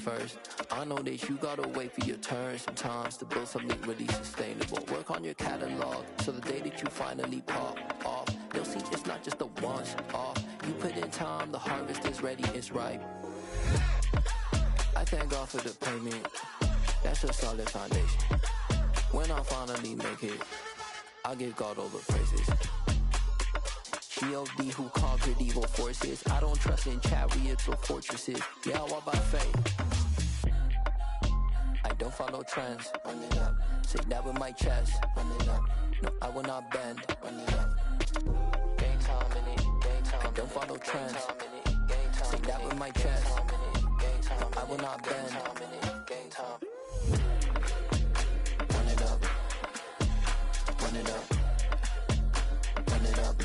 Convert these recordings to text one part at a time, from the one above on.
first. I know that you gotta wait for your turn sometimes to build something really sustainable. Work on your catalog so the day that you finally pop off, they'll see it's not just a once off. You put in time, the harvest is ready, it's ripe. I thank God for the payment, that's a solid foundation. When I finally make it, I give God all the praises. G.O.D. who conquered evil forces. I don't trust in chariots or fortresses. Yeah, I walk by faith. I don't follow trends. Run it up. Say that with my chest. Run it up. No, I will not bend. Run it up. Gang time in it. Gang time. I don't follow trends. Say that with my chest. No, I will not bend. Gang time. Run it up. Run it up. Run it up.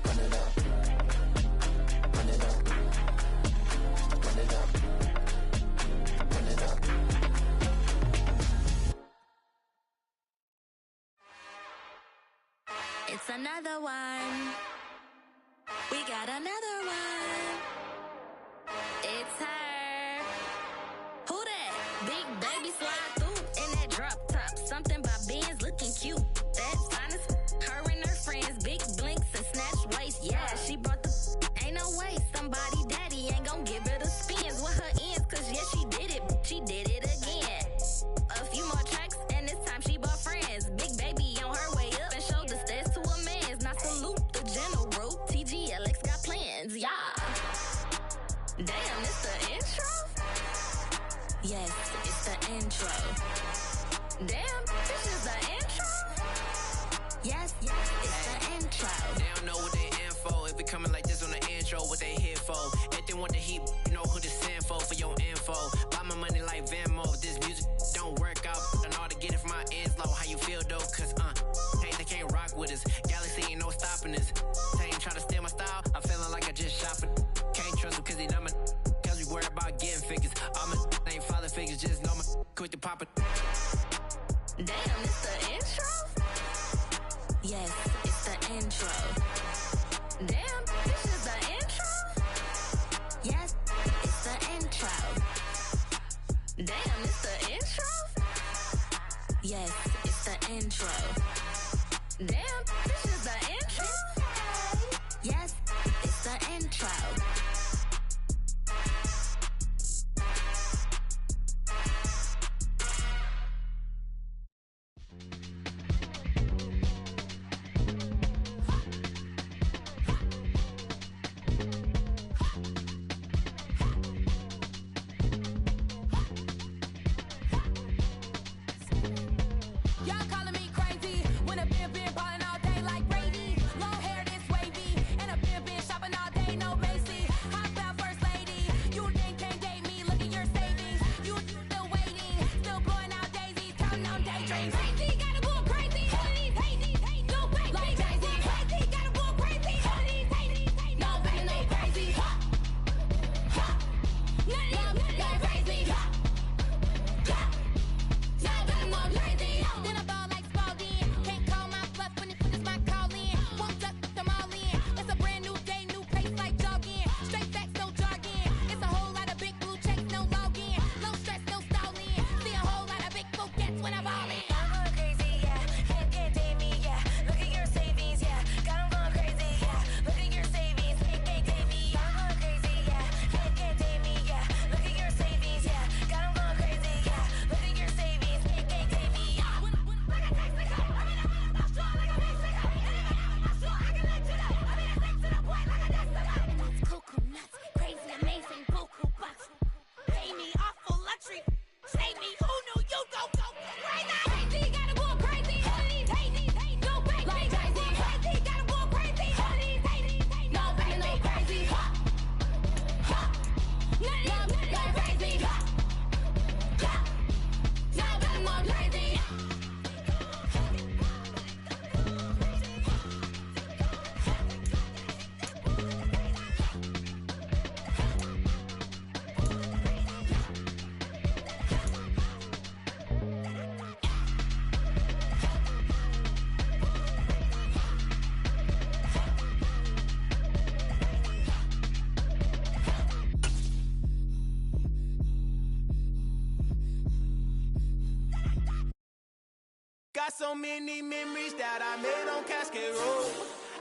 Run it up. Run it up. Run it up. Run it up. It's another one. We got another one. It's her. Who that? Big baby slide through in that drop top. Something about Benz looking cute. That's finest. Her and her friends, big blinks and snatch waist. Yeah, she brought the. Ain't no way somebody daddy ain't gon' give her the spins with her ends. Cause yeah, she did it. She did it again. A few more tracks and this time she bought friends. Big baby on her way up and showed the stairs to a man's. Now salute the general. TGLX got plans, yeah. Damn, it's the intro? Yes, it's the intro. Damn, this is the intro? Yes, it's the intro. They don't know what they in for. If we coming like this on the intro, what they here for? If they want the heat, you know who to send for your info. Buy my money like Venmo. This music don't work out. And all to get it from my ends low. How you feel though? Cause hey, they can't rock with us. Galaxy ain't no stopping us. They ain't try to steal my style. I'm feeling like I just shopping. Can't trust him cause he know my. Cause we worried about getting figures. All my ain't father figures. Just know my quick to pop it. Damn, it's the intro? Yes, it's the intro. Damn, this is the intro? Yes, it's the intro. Damn, it's the intro? Yes, it's the intro. Damn, this is the intro? Yes, it's the intro. Y'all calling me crazy. Got so many memories that I made on Cascade Road.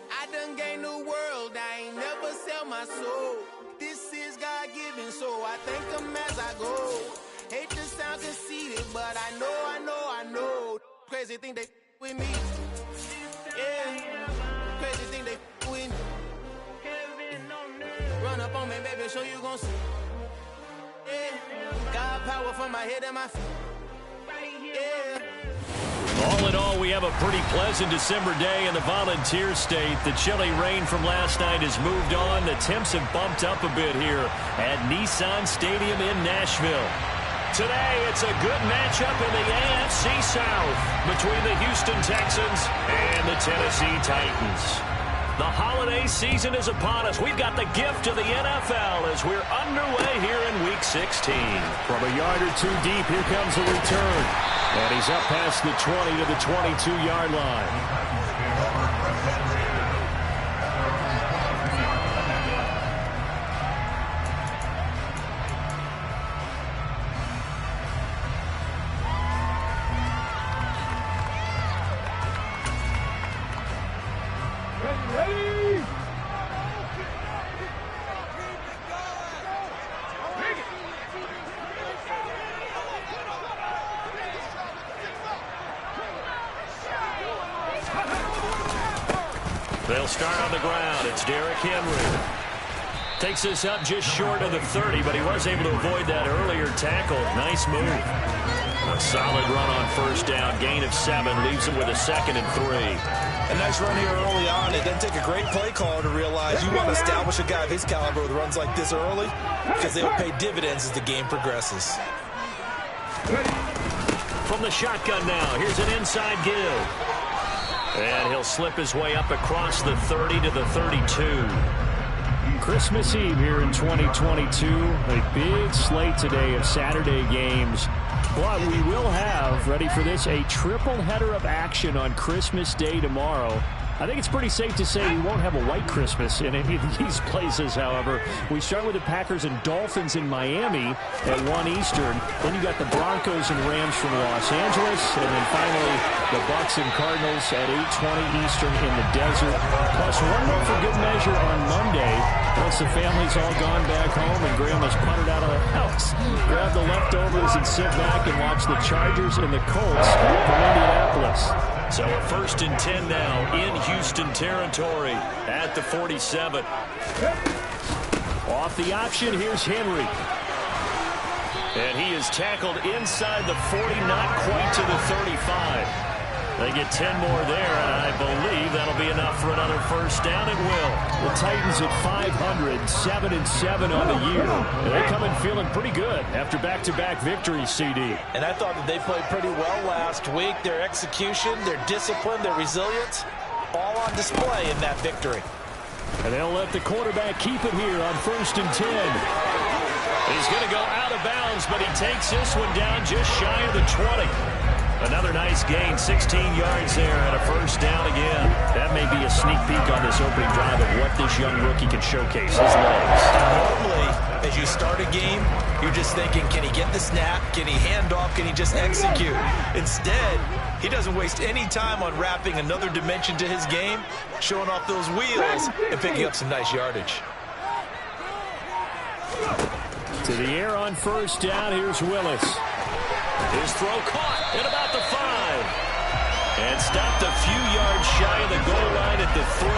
I done gained the world, I ain't never sell my soul. This is God-given, so I thank him as I go. Hate to sound conceited, but I know. Crazy thing they with me. Yeah, crazy thing they with me. Run up on me, baby, so you gon' see. Yeah, God power from my head and my feet. Yeah. All in all, we have a pretty pleasant December day in the Volunteer State. The chilly rain from last night has moved on. The temps have bumped up a bit here at Nissan Stadium in Nashville. Today, it's a good matchup in the AFC South between the Houston Texans and the Tennessee Titans. The holiday season is upon us. We've got the gift of the NFL as we're underway here in Week 16. From a yard or two deep, here comes the return. And he's up past the 20 to the 22-yard line. They'll start on the ground. It's Derrick Henry. Takes this up just short of the 30, but he was able to avoid that earlier tackle. Nice move. A solid run on first down. Gain of 7. Leaves him with a 2nd and 3. A nice run here early on. It doesn't take a great play caller to realize you want to establish a guy of his caliber with runs like this early because they'll pay dividends as the game progresses. From the shotgun now, here's an inside give. And he'll slip his way up across the 30 to the 32. Christmas Eve here in 2022. A big slate today of Saturday games. But we will have, ready for this, a triple header of action on Christmas Day tomorrow. I think it's pretty safe to say we won't have a white Christmas in any of these places, however. We start with the Packers and Dolphins in Miami at 1 Eastern. Then you got the Broncos and Rams from Los Angeles. And then finally, the Bucs and Cardinals at 8:20 Eastern in the desert. Plus one more for good measure on Monday. Once the family's all gone back home and Grandma's puttered out of the house, grab the leftovers and sit back and watch the Chargers and the Colts from Indianapolis. So a 1st and 10 now in Houston territory at the 47. Off the option, here's Henry. And he is tackled inside the 40, not quite to the 35. They get 10 more there, and I believe that'll be enough for another first down. It will. The Titans at 500, 7-7 on the year. And they come in feeling pretty good after back-to-back victories, CD. And I thought that they played pretty well last week. Their execution, their discipline, their resilience, all on display in that victory. And they'll let the quarterback keep it here on 1st and 10. He's going to go out of bounds, but he takes this one down just shy of the 20. Another nice gain, 16 yards there and a first down again. That may be a sneak peek on this opening drive of what this young rookie can showcase, his legs. Normally, as you start a game, you're just thinking, can he get the snap? Can he hand off? Can he just execute? Instead, he doesn't waste any time on wrapping another dimension to his game, showing off those wheels and picking up some nice yardage. To the air on first down, here's Willis. His throw caught at about the 5. And stopped a few yards shy of the goal line at the 3.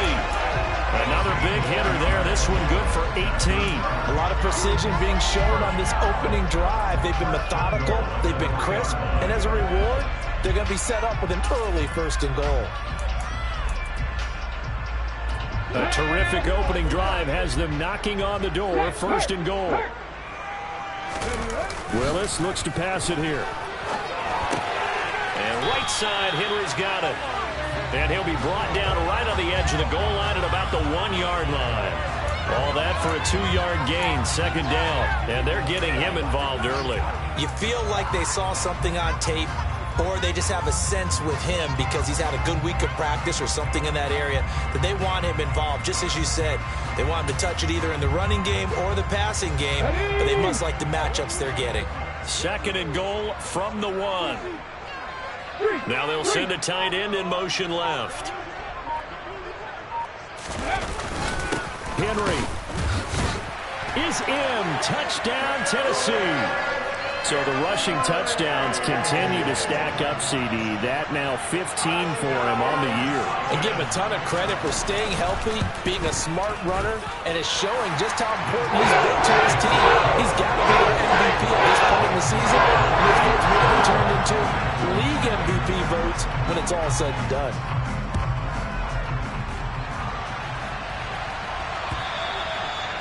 Another big hitter there. This one good for 18. A lot of precision being shown on this opening drive. They've been methodical. They've been crisp. And as a reward, they're going to be set up with an early 1st and goal. A terrific opening drive has them knocking on the door. 1st and goal. Willis looks to pass it here. And right side, Henry's got it. And he'll be brought down right on the edge of the goal line at about the 1-yard line. All that for a 2-yard gain, 2nd down. And they're getting him involved early. You feel like they saw something on tape, or they just have a sense with him because he's had a good week of practice or something in that area that they want him involved. Just as you said, they want him to touch it either in the running game or the passing game, but they must like the matchups they're getting. 2nd and goal from the 1. Now they'll send a tight end in motion left. Henry is in. Touchdown, Tennessee. So the rushing touchdowns continue to stack up, CD. That now 15 for him on the year. And give him a ton of credit for staying healthy, being a smart runner, and it's showing just how important he's been to his team. He's got to be their MVP at this point in the season. And his votes will be turned into league MVP votes when it's all said and done.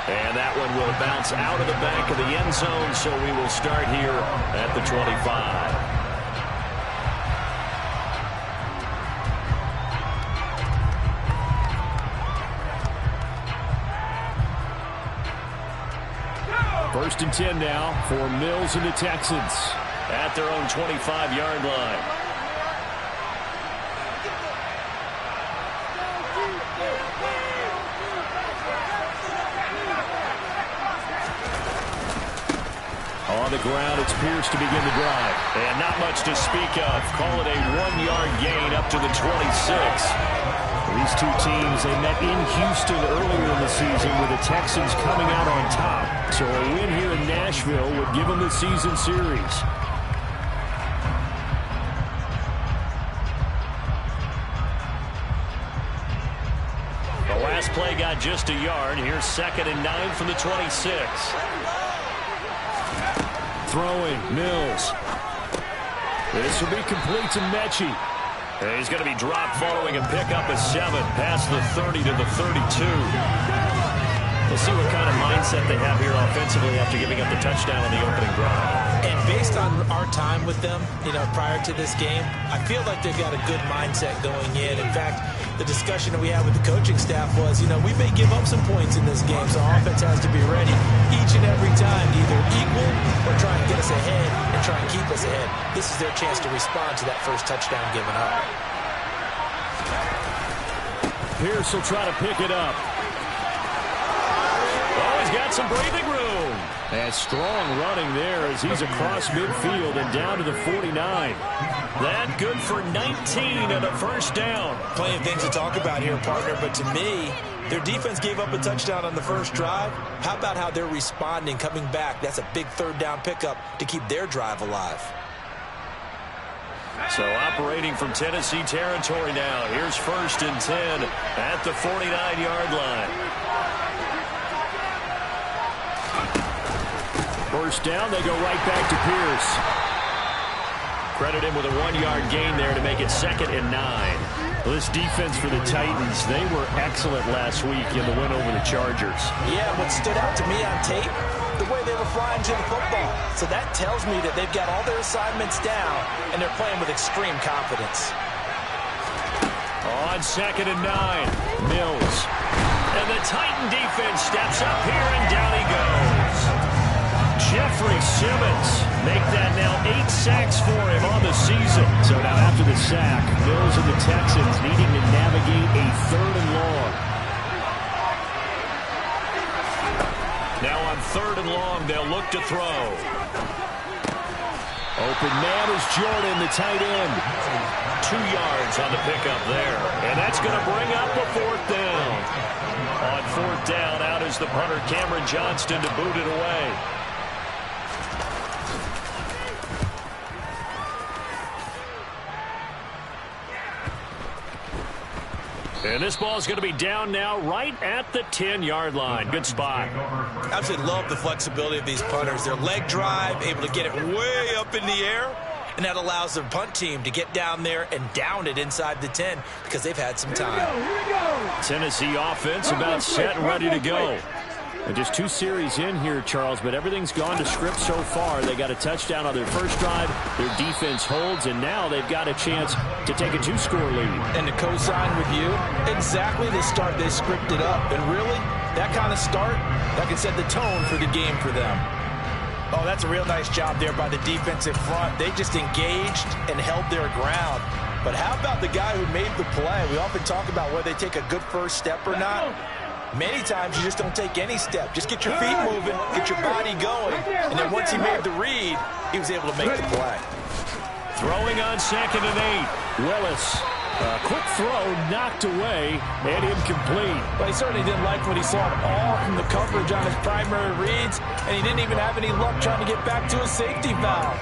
And that one will bounce out of the back of the end zone, so we will start here at the 25. First and 10 now for Mills and the Texans at their own 25-yard line. On the ground, it's Pierce to begin the drive. And not much to speak of. Call it a 1-yard gain up to the 26. These two teams, they met in Houston earlier in the season with the Texans coming out on top. So a win here in Nashville would give them the season series. The last play got just a yard. Here's 2nd and 9 from the 26. Throwing, Mills. This will be complete to Mechie. And he's going to be dropped following a pickup of 7 past the 30 to the 32. We'll see what kind of mindset they have here offensively after giving up the touchdown on the opening drive. And based on our time with them, prior to this game, I feel like they've got a good mindset going in. In fact, the discussion that we had with the coaching staff was, we may give up some points in this game, so our offense has to be ready each and every time to either equal or try and get us ahead and try and keep us ahead. This is their chance to respond to that first touchdown given up. Pierce will try to pick it up. Oh, he's got some breathing room. And strong running there as he's across midfield and down to the 49. That good for 19 and a first down. Plenty of things to talk about here, partner, but to me, their defense gave up a touchdown on the first drive. How about how they're responding, coming back? That's a big third down pickup to keep their drive alive. So operating from Tennessee territory now. Here's 1st and 10 at the 49-yard line. First down, they go right back to Pierce. Credit him with a 1-yard gain there to make it 2nd and 9. Well, this defense for the Titans, they were excellent last week in the win over the Chargers. Yeah, what stood out to me on tape, the way they were flying to the football. So that tells me that they've got all their assignments down, and they're playing with extreme confidence. On 2nd and 9, Mills. And the Titan defense steps up here, and down he goes. Jeffrey Simmons make that now 8 sacks for him on the season. So now after the sack, Mills and the Texans needing to navigate a 3rd and long. Now on 3rd and long, they'll look to throw. Open man is Jordan, the tight end. 2 yards on the pickup there. And that's going to bring up a 4th down. On 4th down, out is the punter, Cameron Johnston, to boot it away. And this ball is going to be down now right at the 10-yard line. Good spot. Absolutely love the flexibility of these punters. Their leg drive, able to get it way up in the air, and that allows their punt team to get down there and down it inside the 10 because they've had some time. Tennessee offense about set and ready to go. And just 2 series in here, Charles, but everything's gone to script so far. They got a touchdown on their first drive. Their defense holds, and now they've got a chance to take a 2-score lead. And to co-sign with you, exactly the start they scripted up. And really, that kind of start, that can set the tone for the game for them. Oh, that's a real nice job there by the defensive front. They just engaged and held their ground. But how about the guy who made the play? We often talk about whether they take a good first step or not. Many times you just don't take any step. Just get your feet moving, get your body going, and then once he made the read, he was able to make the play. Throwing on 2nd and 8. Willis. A quick throw knocked away and incomplete. But he certainly didn't like what he saw at all from the coverage on his primary reads, and he didn't even have any luck trying to get back to his safety valve.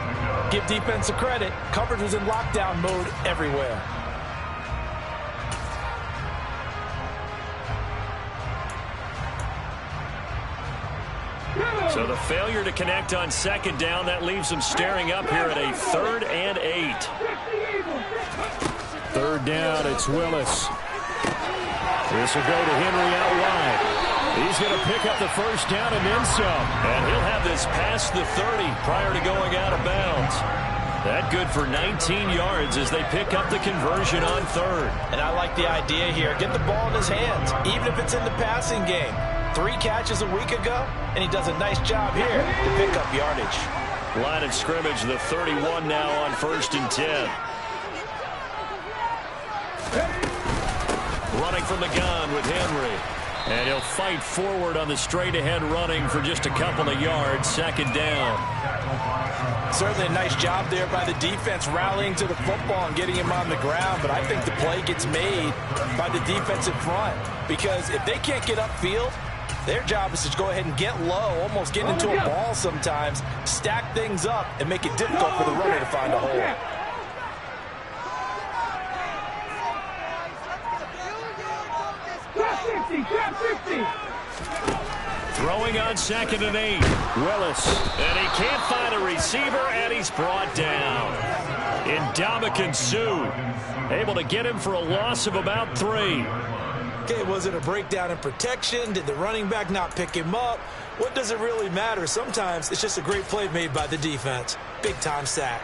Give defense a credit. Coverage was in lockdown mode everywhere. So the failure to connect on 2nd down, that leaves them staring up here at a 3rd and 8. 3rd down, it's Willis. This will go to Henry out wide. He's going to pick up the 1st down and then some. And he'll have this past the 30 prior to going out of bounds. That good for 19 yards as they pick up the conversion on 3rd. And I like the idea here. Get the ball in his hands, even if it's in the passing game. 3 catches a week ago, and he does a nice job here to pick up yardage. Line of scrimmage, the 31 now on 1st and 10. Running from the gun with Henry. And he'll fight forward on the straight-ahead running for just a couple of yards. 2nd down. Certainly a nice job there by the defense rallying to the football and getting him on the ground. But I think the play gets made by the defensive front. Because if they can't get upfield, their job is to go ahead and get low, almost get into a ball sometimes, stack things up, and make it difficult for the runner to find a hole. Throwing on 2nd and 8. Willis. And he can't find a receiver, and he's brought down. Ndamukong Suh able to get him for a loss of about 3. Okay, was it a breakdown in protection? Did the running back not pick him up? What does it really matter? Sometimes it's just a great play made by the defense. Big-time sack.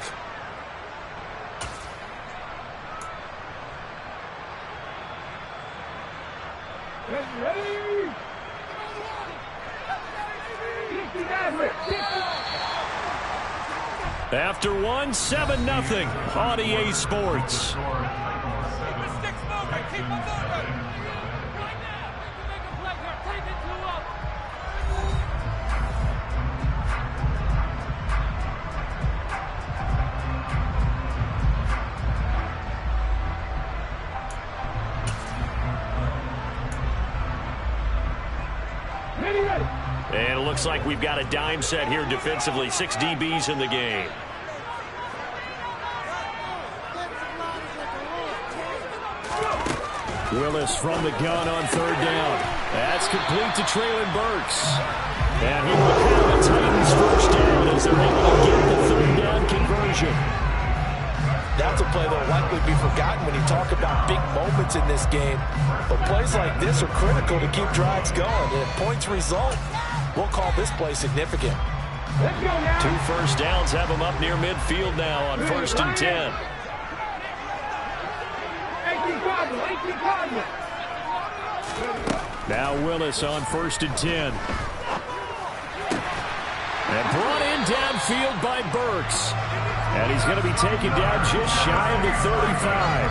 After 1, 7-0 on EA Sports. And it looks like we've got a dime set here defensively. 6 DBs in the game. Willis from the gun on 3rd down. That's complete to Traylon Burks. And he will have a Titans 1st down as they're able to get the 3rd down conversion. That's a play that will likely be forgotten when you talk about big moments in this game. But plays like this are critical to keep drives going. And if points result, we'll call this play significant. 2 first downs have them up near midfield now on 1st and 10. Now Willis on 1st and 10. And brought in downfield by Burks. And he's going to be taken down just shy of the 35.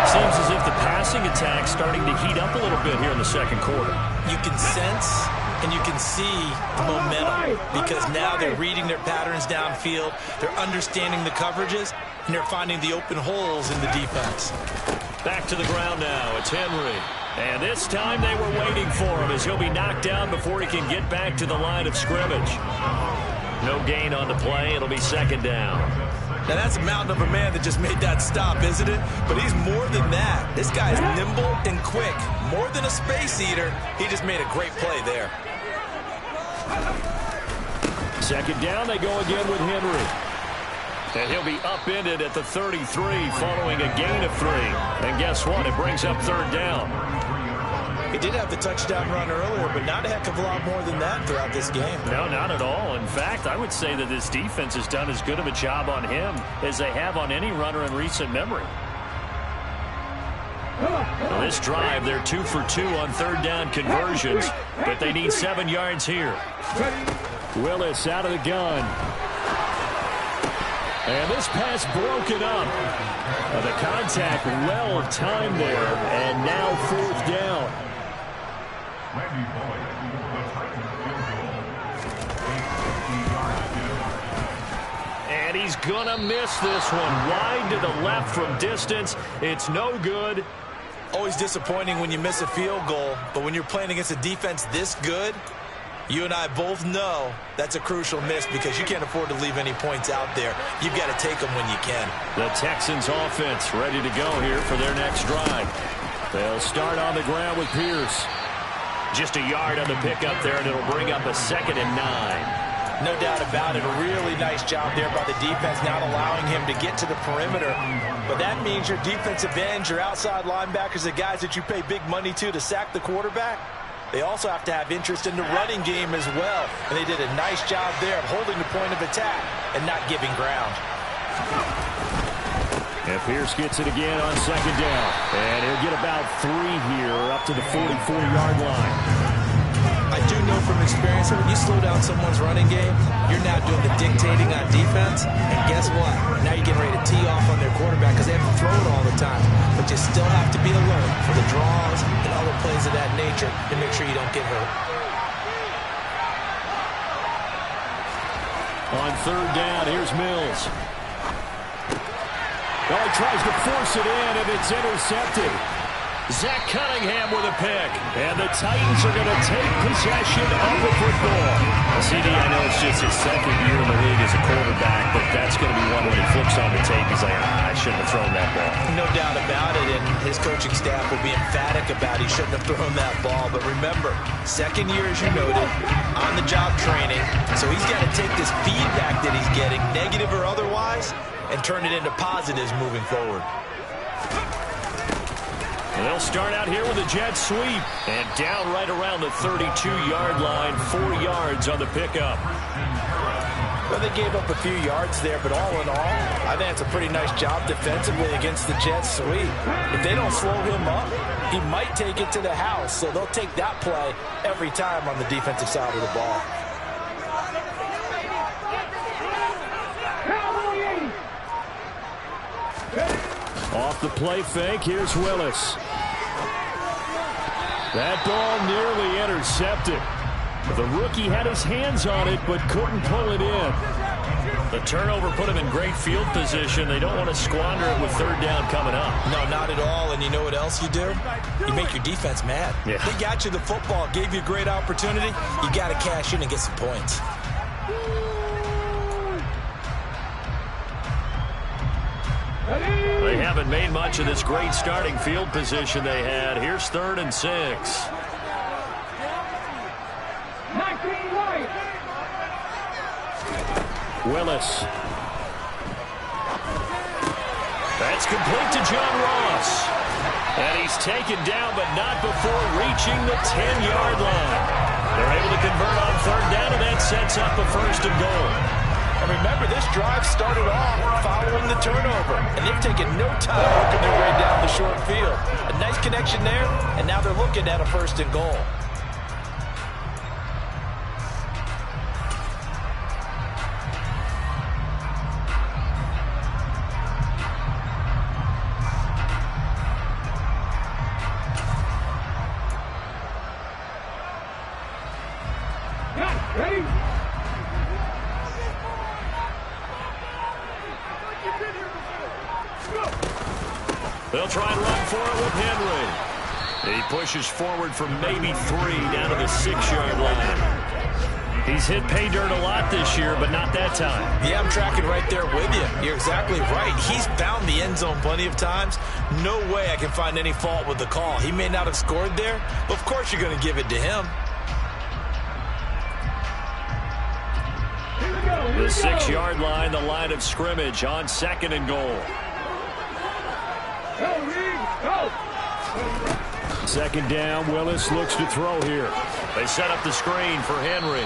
Seems as if the passing attack's starting to heat up a little bit here in the 2nd quarter. You can sense and you can see the momentum because now they're reading their patterns downfield, they're understanding the coverages, and they're finding the open holes in the defense. Back to the ground now. It's Henry. And this time they were waiting for him as he'll be knocked down before he can get back to the line of scrimmage. No gain on the play. It'll be 2nd down. Now that's a mountain of a man that just made that stop, isn't it? But he's more than that. This guy's nimble and quick. More than a space eater. He just made a great play there. 2nd down, they go again with Henry. And he'll be upended at the 33 following a gain of 3. And guess what? It brings up 3rd down. He did have the touchdown run earlier, but not a heck of a lot more than that throughout this game. No, not at all. In fact, I would say that this defense has done as good of a job on him as they have on any runner in recent memory. Well, this drive, they're 2 for 2 on 3rd down conversions, but they need 7 yards here. Willis out of the gun. And this pass broken up. The contact well timed there, and now 4th down. And And he's going to miss this one. Wide to the left from distance. It's no good. Always disappointing when you miss a field goal, but when you're playing against a defense this good, you and I both know that's a crucial miss because you can't afford to leave any points out there. You've got to take them when you can. The Texans offense ready to go here for their next drive. They'll start on the ground with Pierce. Just a yard on the pickup there, and it'll bring up a 2nd and 9. No doubt about it. A really nice job there by the defense, not allowing him to get to the perimeter. But that means your defensive ends, your outside linebackers, the guys that you pay big money to sack the quarterback, they also have to have interest in the running game as well. And they did a nice job there of holding the point of attack and not giving ground. And Pierce gets it again on 2nd down. And he'll get about 3 here up to the 44-yard line. I do know from experience that when you slow down someone's running game, you're now doing the dictating on defense. And guess what? Now you're getting ready to tee off on their quarterback because they have to throw it all the time. But you still have to be alert for the draws and other plays of that nature to make sure you don't get hurt. On 3rd down, here's Mills. Oh, he tries to force it in, and it's intercepted. Zach Cunningham with a pick. And the Titans are going to take possession of the football. CD, I know it's just his 2nd year in the league as a quarterback, but that's going to be one when he flips on the tape. He's like, I shouldn't have thrown that ball. No doubt about it, and his coaching staff will be emphatic about he shouldn't have thrown that ball. But remember, 2nd year, as you noted, on-the-job training. So he's got to take this feedback that he's getting, negative or otherwise, and turn it into positives moving forward. And they'll start out here with a jet sweep. And down right around the 32-yard line, 4 yards on the pickup. Well, they gave up a few yards there, but all in all, I think it's a pretty nice job defensively against the jet sweep. If they don't slow him up, he might take it to the house. So they'll take that play every time on the defensive side of the ball. Off the play fake, here's Willis. That ball nearly intercepted. The rookie had his hands on it, but couldn't pull it in. The turnover put him in great field position. They don't want to squander it with 3rd down coming up. No, not at all. And you know what else you do? You make your defense mad. Yeah. They got you the football, gave you a great opportunity. You got to cash in and get some points. They haven't made much of this great starting field position they had. Here's 3rd and 6. Willis. That's complete to John Ross. And he's taken down, but not before reaching the 10-yard line. They're able to convert on 3rd down, and that sets up a 1st and goal. And remember, this drive started off following the turnover. And they've taken no time working their way down the short field. A nice connection there, and now they're looking at a 1st and goal. Ready? They'll try and run for it with Henry. He pushes forward for maybe 3 down to the 6-yard line. He's hit pay dirt a lot this year, but not that time. Yeah, I'm tracking right there with you. You're exactly right. He's found the end zone plenty of times. No way I can find any fault with the call. He may not have scored there, but of course you're going to give it to him. The 6-yard line, the line of scrimmage on 2nd and goal. 2nd down, Willis looks to throw here. They set up the screen for Henry.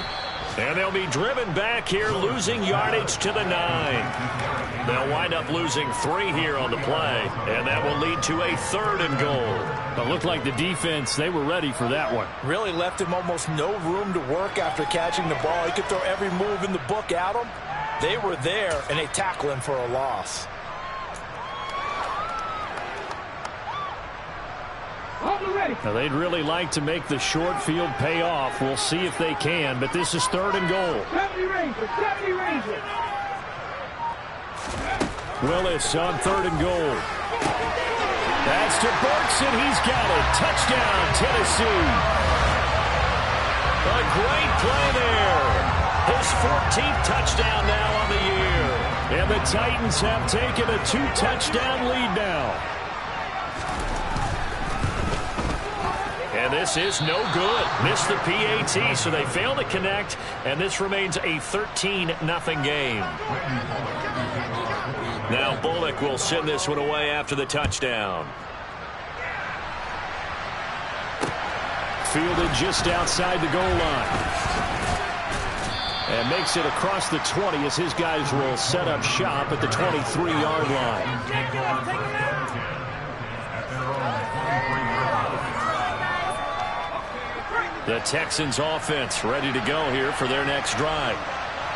And they'll be driven back here, losing yardage to the 9. They'll wind up losing 3 here on the play, and that will lead to a 3rd and goal. It looked like the defense, they were ready for that one. Really left him almost no room to work after catching the ball. He could throw every move in the book at him. They were there, and they tackle him for a loss. Now, they'd really like to make the short field pay off. We'll see if they can, but this is 3rd and goal. 70 Rangers, 70 Rangers. Willis on 3rd and goal. That's to Burks, and he's got it. Touchdown, Tennessee. A great play there. His 14th touchdown now on the year. And the Titans have taken a 2-touchdown lead now. And this is no good. Missed the PAT, so they fail to connect, and this remains a 13-0 game. Now Bullock will send this one away after the touchdown. Fielded just outside the goal line. And makes it across the 20 as his guys will set up shop at the 23-yard line. The Texans offense ready to go here for their next drive.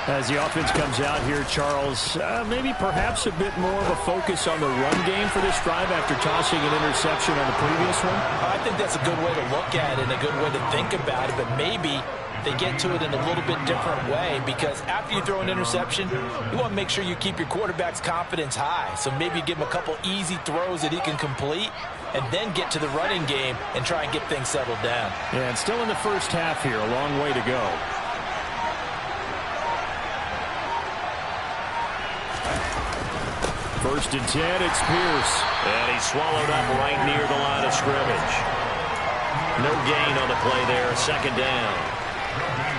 As the offense comes out here, Charles, maybe perhaps a bit more of a focus on the run game for this drive after tossing an interception on the previous one? I think that's a good way to look at it and a good way to think about it, but maybe they get to it in a little bit different way, because after you throw an interception, you want to make sure you keep your quarterback's confidence high. So maybe give him a couple easy throws that he can complete and then get to the running game and try and get things settled down. Yeah, and still in the first half here, a long way to go. First and 10, it's Pierce. And he's swallowed up right near the line of scrimmage. No gain on the play there, 2nd down.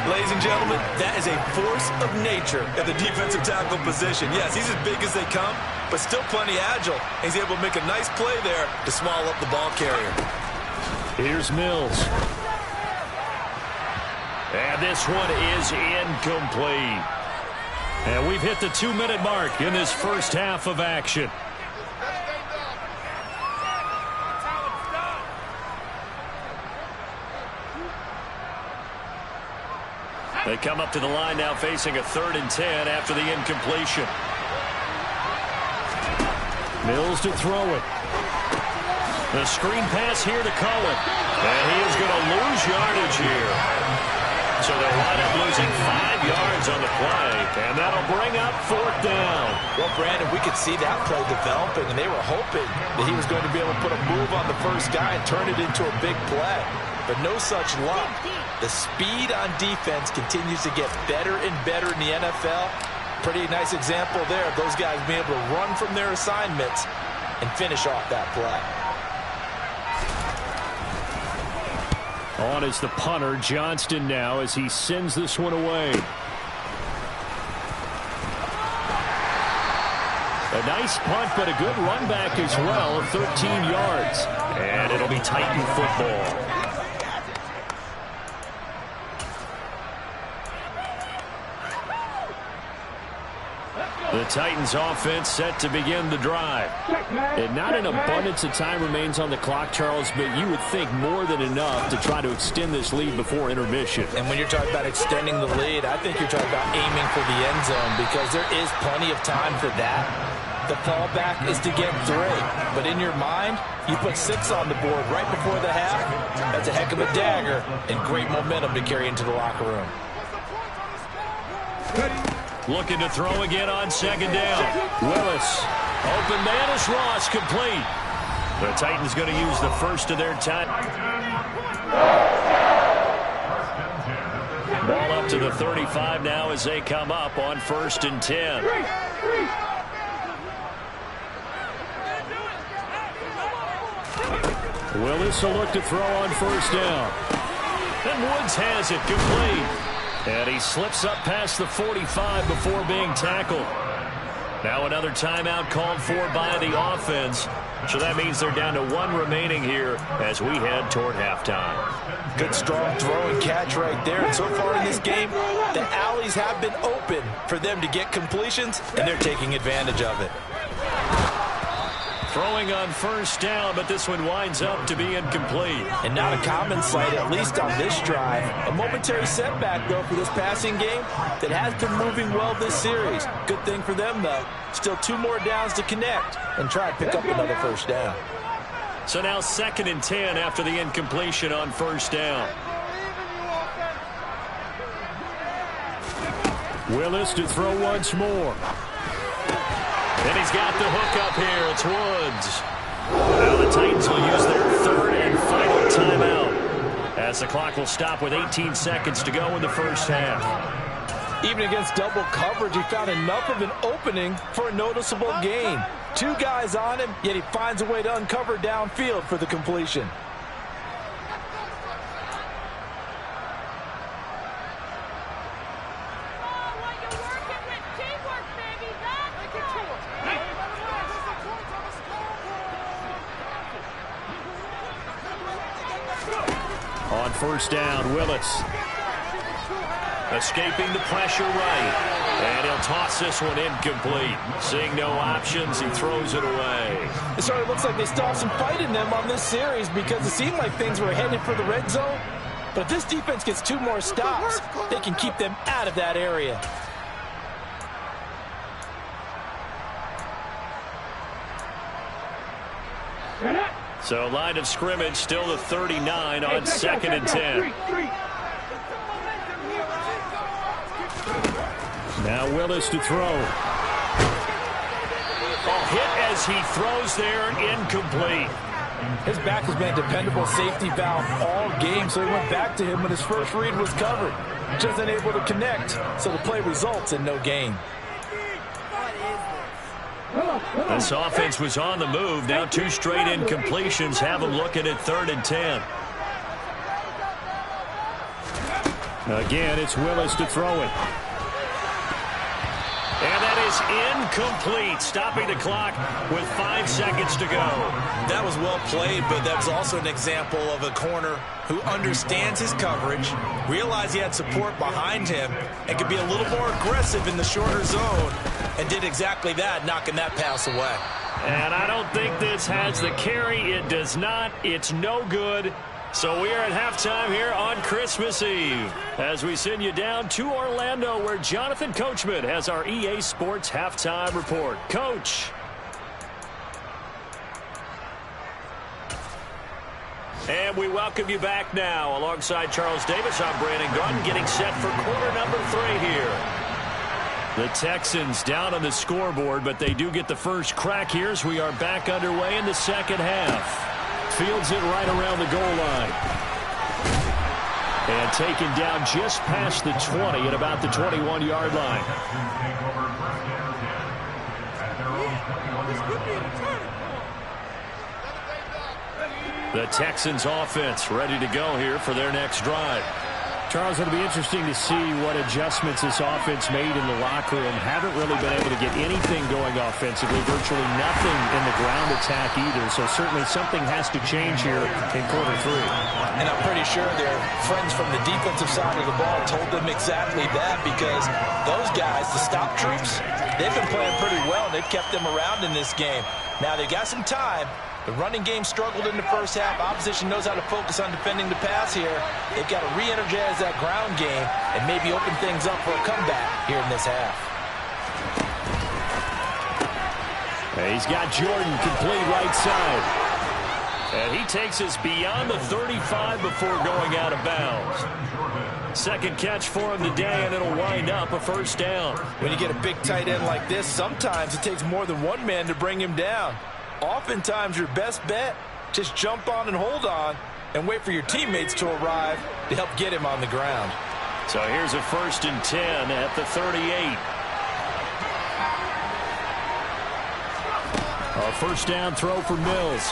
Ladies and gentlemen, that is a force of nature at the defensive tackle position. Yes, he's as big as they come, but still plenty agile. He's able to make a nice play there to swallow up the ball carrier. Here's Mills. And this one is incomplete. And we've hit the 2-minute mark in this first half of action. They come up to the line now facing a 3rd and 10 after the incompletion. Mills to throw it. The screen pass here to Cullen. And he is going to lose yardage here. So they'll wind up losing 5 yards on the play, and that'll bring up 4th down. Well, Brandon, we could see that play developing, and they were hoping that he was going to be able to put a move on the first guy and turn it into a big play. But no such luck. The speed on defense continues to get better and better in the NFL. Pretty nice example there of those guys being able to run from their assignments and finish off that play. On is the punter, Johnston, now as he sends this one away. A nice punt, but a good run back as well, 13 yards. And it'll be Titan football. The Titans offense set to begin the drive. And not an abundance of time remains on the clock, Charles, but you would think more than enough to try to extend this lead before intermission. And when you're talking about extending the lead, I think you're talking about aiming for the end zone, because there is plenty of time for that. The fallback is to get 3. But in your mind, you put 6 on the board right before the half. That's a heck of a dagger and great momentum to carry into the locker room. Looking to throw again on 2nd down. Willis. Open man is Ross, complete. The Titans going to use the first of their time. Ball up to the 35 now as they come up on 1st and 10. Willis will look to throw on 1st down. And Woods has it, complete. And he slips up past the 45 before being tackled. Now another timeout called for by the offense. So that means they're down to 1 remaining here as we head toward halftime. Good strong throw and catch right there. And so far in this game, the alleys have been open for them to get completions, and they're taking advantage of it. Throwing on 1st down, but this one winds up to be incomplete. And not a common sight, at least on this drive. A momentary setback, though, for this passing game that has been moving well this series. Good thing for them, though. Still 2 more downs to connect and try and pick up another 1st down. So now 2nd and 10 after the incompletion on 1st down. Willis to throw once more. And he's got the hook up here. It's Woods. Now the Titans will use their third and final timeout, as the clock will stop with 18 seconds to go in the first half. Even against double coverage, he found enough of an opening for a noticeable gain. 2 guys on him, yet he finds a way to uncover downfield for the completion. On first down, Willis. Escaping the pressure right. And he'll toss this one incomplete. Seeing no options, he throws it away. It sort of looks like they still have some fight in them on this series because it seemed like things were headed for the red zone. But if this defense gets 2 more stops, they can keep them out of that area. So line of scrimmage still the 39 on 2nd and 10. Now Willis to throw. Hit as he throws there, incomplete. His back has been a dependable safety valve all game, so he went back to him when his first read was covered. Just unable to connect, so the play results in no gain. This offense was on the move. Now 2 straight incompletions have them looking at 3rd and 10. Again, it's Willis to throw it. And that is incomplete, stopping the clock with 5 seconds to go. That was well played, but that was also an example of a corner who understands his coverage, realized he had support behind him, and could be a little more aggressive in the shorter zone, and did exactly that, knocking that pass away. And I don't think this has the carry. It does not. It's no good. So we are at halftime here on Christmas Eve as we send you down to Orlando, where Jonathan Coachman has our EA Sports halftime report. Coach. And we welcome you back now. Alongside Charles Davis, I'm Brandon Garden, getting set for quarter number 3 here. The Texans down on the scoreboard, but they do get the first crack here as we are back underway in the second half. Fields it right around the goal line. And taken down just past the 20 at about the 21-yard line. The Texans offense ready to go here for their next drive. Charles, it'll be interesting to see what adjustments this offense made in the locker room. Haven't really been able to get anything going offensively, virtually nothing in the ground attack either. So certainly something has to change here in quarter 3. And I'm pretty sure their friends from the defensive side of the ball told them exactly that, because those guys, the stop troops, they've been playing pretty well, and they've kept them around in this game. Now they've got some time. The running game struggled in the first half. Opposition knows how to focus on defending the pass here. They've got to re-energize that ground game and maybe open things up for a comeback here in this half. He's got Jordan complete right side. And he takes us beyond the 35 before going out of bounds. Second catch for him today, and it'll wind up a first down. When you get a big tight end like this, sometimes it takes more than one man to bring him down. Oftentimes, your best bet, just jump on and hold on and wait for your teammates to arrive to help get him on the ground. So here's a 1st and 10 at the 38. A first down throw for Mills.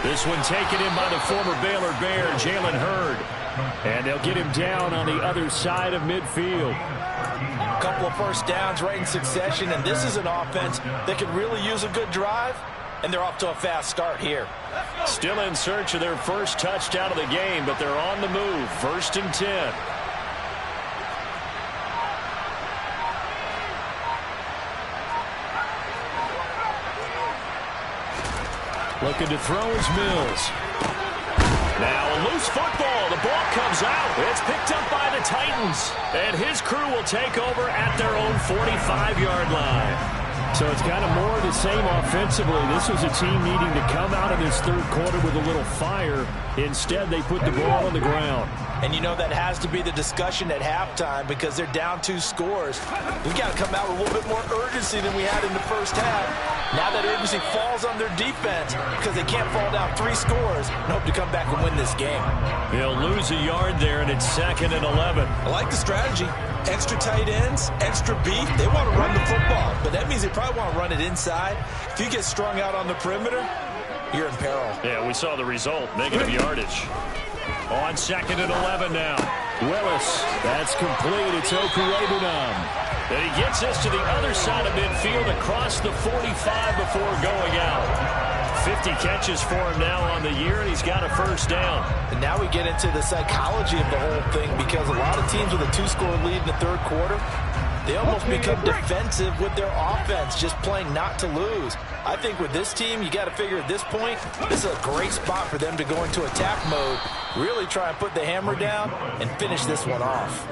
This one taken in by the former Baylor Bear, Jalen Hurd. And they'll get him down on the other side of midfield. A couple of first downs right in succession, and this is an offense that could really use a good drive. And they're off to a fast start here. Still in search of their first touchdown of the game, but they're on the move. 1st and 10. Looking to throw is Mills. Now a loose football. The ball comes out. It's picked up by the Titans. And his crew will take over at their own 45-yard line. So it's kind of more of the same offensively. This was a team needing to come out of this third quarter with a little fire. Instead, they put the ball on the ground. And you know that has to be the discussion at halftime because they're down 2 scores. We got to come out with a little bit more urgency than we had in the first half. Now that urgency falls on their defense because they can't fall down 3 scores and hope to come back and win this game. They'll lose a yard there, and it's 2nd and 11. I like the strategy. Extra tight ends, extra beef. They want to run the football, but that means they probably want to run it inside. If you get strung out on the perimeter, you're in peril. Yeah, we saw the result. Negative yardage. On 2nd and 11 now. Willis. That's complete. It's Okurebunam. And he gets this to the other side of midfield across the 45 before going out. 50 catches for him now on the year, and he's got a first down. And now we get into the psychology of the whole thing because a lot of teams with a 2-score lead in the third quarter, they almost become defensive with their offense, just playing not to lose. I think with this team, you got to figure at this point, this is a great spot for them to go into attack mode, really try and put the hammer down and finish this one off.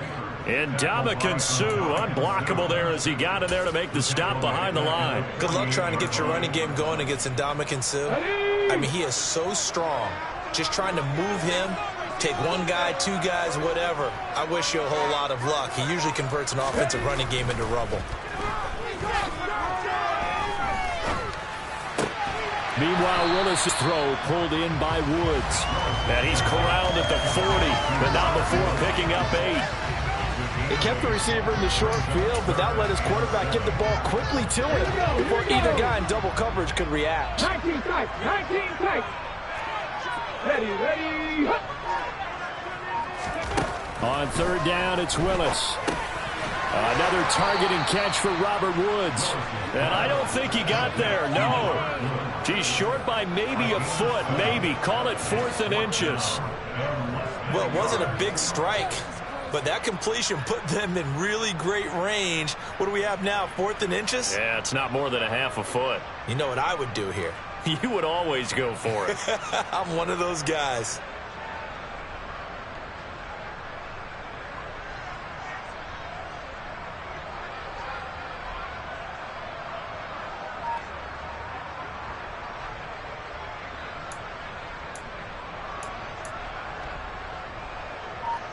And Ndamukong Suh, unblockable there as he got in there to make the stop behind the line. Good luck trying to get your running game going against Ndamukong Suh. I mean, he is so strong. Just trying to move him, take 1 guy, 2 guys, whatever. I wish you a whole lot of luck. He usually converts an offensive running game into rubble. Meanwhile, Willis' throw pulled in by Woods. And he's corralled at the 40, but not before picking up 8. They kept the receiver in the short field, but that let his quarterback get the ball quickly to him before either guy in double coverage could react. 19 tight, 19 tight. Ready. On 3rd down, it's Willis. Another target and catch for Robert Woods. And I don't think he got there, no. He's short by maybe a foot, maybe. Call it 4th and inches. Well, it wasn't a big strike, but that completion put them in really great range. What do we have now, 4th and inches? Yeah, it's not more than a half a foot. You know what I would do here? You would always go for it. I'm one of those guys.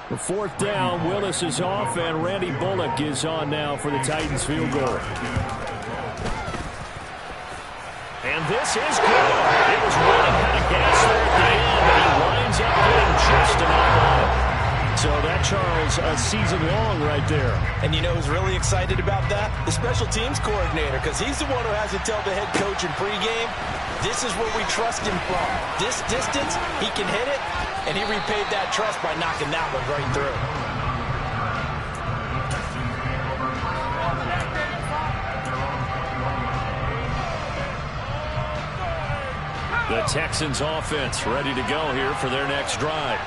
The 4th down, Willis is off, and Randy Bullock is on now for the Titans field goal. And this is good. It was running out of gas there at the end, but he winds up getting just enough on it. So that, Charles, a season long right there. And you know who's really excited about that? The special teams coordinator, because he's the one who has to tell the head coach in pregame, this is what we trust him from. This distance, he can hit it, and he repaid that trust by knocking that one right through. The Texans offense ready to go here for their next drive.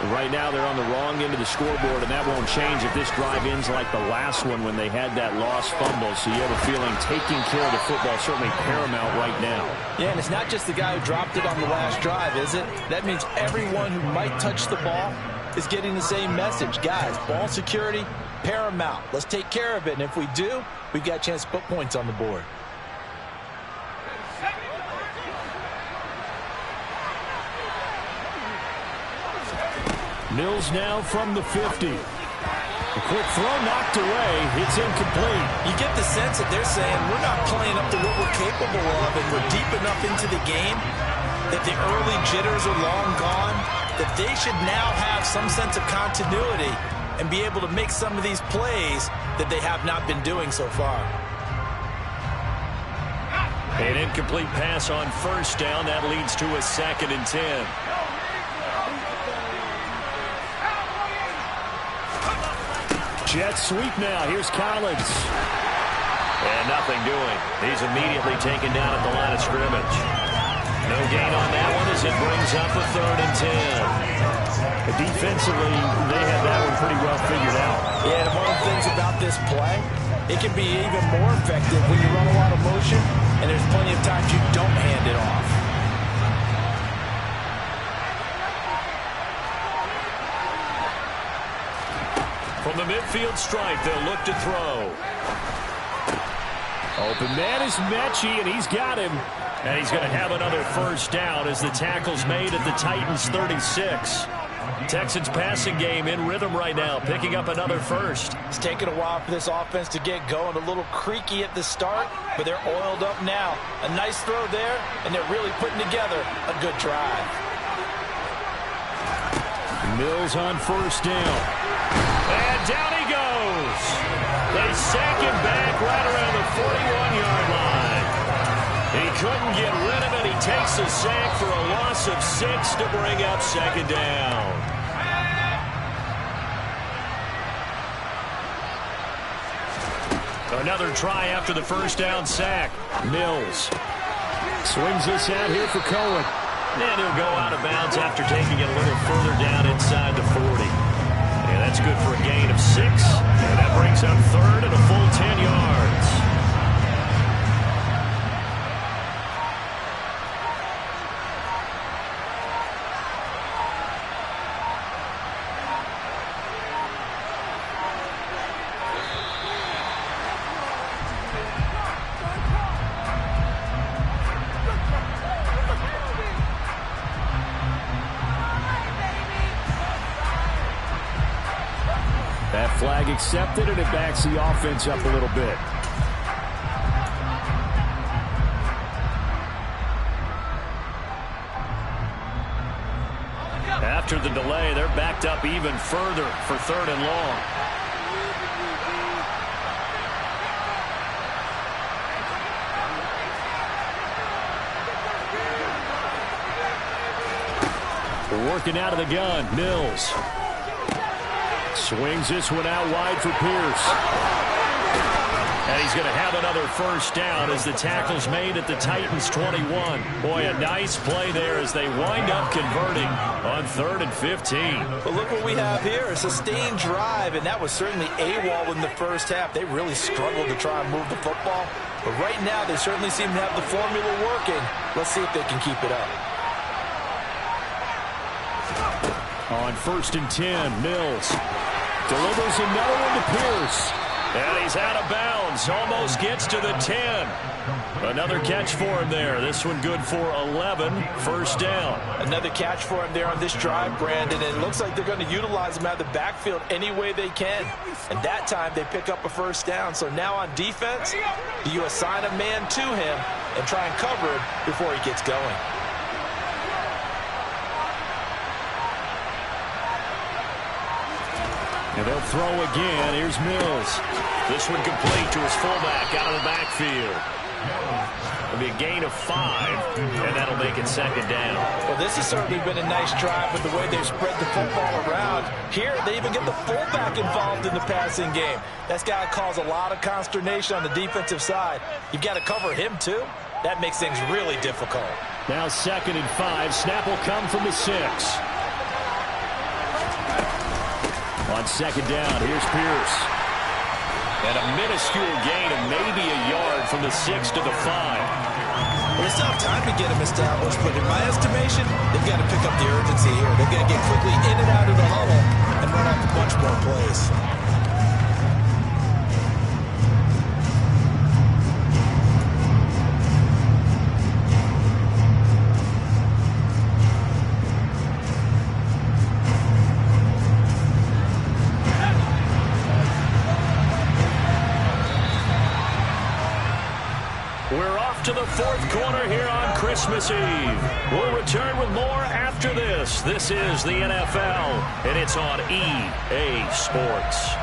Right now they're on the wrong end of the scoreboard, and that won't change if this drive ends like the last one when they had that lost fumble. So you have a feeling taking care of the football is certainly paramount right now. Yeah, and it's not just the guy who dropped it on the last drive, is it? That means everyone who might touch the ball is getting the same message. Guys, ball security, paramount. Let's take care of it, and if we do, we've got a chance to put points on the board. Mills now from the 50. A quick throw knocked away. It's incomplete. You get the sense that they're saying we're not playing up to what we're capable of, and we're deep enough into the game that the early jitters are long gone, that they should now have some sense of continuity and be able to make some of these plays that they have not been doing so far. An incomplete pass on 1st down. That leads to a 2nd and 10. Jet sweep now. Here's Collins. And nothing doing. He's immediately taken down at the line of scrimmage. No gain on that one as it brings up a 3rd and 10. Defensively, they had that one pretty well figured out. Yeah, and one of the things about this play, it can be even more effective when you run a lot of motion, and there's plenty of times you don't hand it off. From the midfield stripe, they'll look to throw. Open man is Mechie, and he's got him. And he's going to have another first down as the tackle's made at the Titans' 36. Texans passing game in rhythm right now, picking up another first. It's taken a while for this offense to get going. A little creaky at the start, but they're oiled up now. A nice throw there, and they're really putting together a good drive. Mills on first down. And down he goes. They sack him back right around the 41-yard line. He couldn't get rid of it. He takes a sack for a loss of 6 to bring up second down. Another try after the first down sack. Mills swings this out here for Cohen. And he'll go out of bounds after taking it a little further down inside the 40. And that's good for a gain of 6. And that brings up third and a full 10 yards. That flag accepted, and it backs the offense up a little bit. After the delay, they're backed up even further for third and long. Working out of the gun, Mills. Swings this one out wide for Pierce. And he's going to have another first down as the tackle's made at the Titans' 21. Boy, a nice play there as they wind up converting on 3rd and 15. But look what we have here, a sustained drive, and that was certainly AWOL in the first half. They really struggled to try and move the football. But right now, they certainly seem to have the formula working. Let's see if they can keep it up. On 1st and 10, Mills delivers another one to Pierce. And he's out of bounds. Almost gets to the 10. Another catch for him there. This one good for 11. First down. Another catch for him there on this drive, Brandon. And it looks like they're going to utilize him out of the backfield any way they can. And that time they pick up a first down. So now on defense, do you assign a man to him and try and cover it before he gets going? And they'll throw again. Here's Mills. This one complete to his fullback out of the backfield. It'll be a gain of 5, and that'll make it second down. Well, this has certainly been a nice drive with the way they've spread the football around. Here, they even get the fullback involved in the passing game. That's got to cause a lot of consternation on the defensive side. You've got to cover him, too. That makes things really difficult. Now 2nd and 5. Snap will come from the 6. On 2nd down, here's Pierce. And a minuscule gain of maybe a yard from the 6 to the 5. Well, they still have time to get him established, but in my estimation, they've got to pick up the urgency here. They've got to get quickly in and out of the huddle and run off a bunch more plays. To the 4th quarter here on Christmas Eve. We'll return with more after this. This is the NFL, and it's on EA Sports.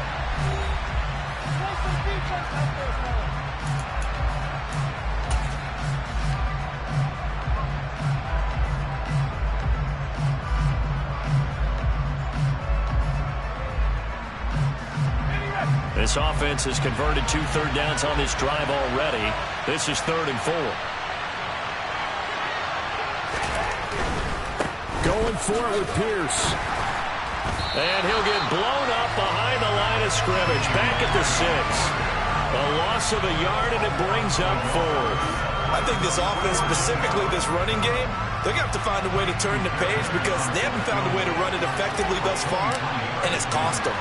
This offense has converted 2 third downs on this drive already. This is 3rd and 4. Going for it with Pierce. And he'll get blown up behind the line of scrimmage. Back at the 6. A loss of a yard, and it brings up 4th. I think this offense, specifically this running game, they're going to have to find a way to turn the page because they haven't found a way to run it effectively thus far, and it's cost them.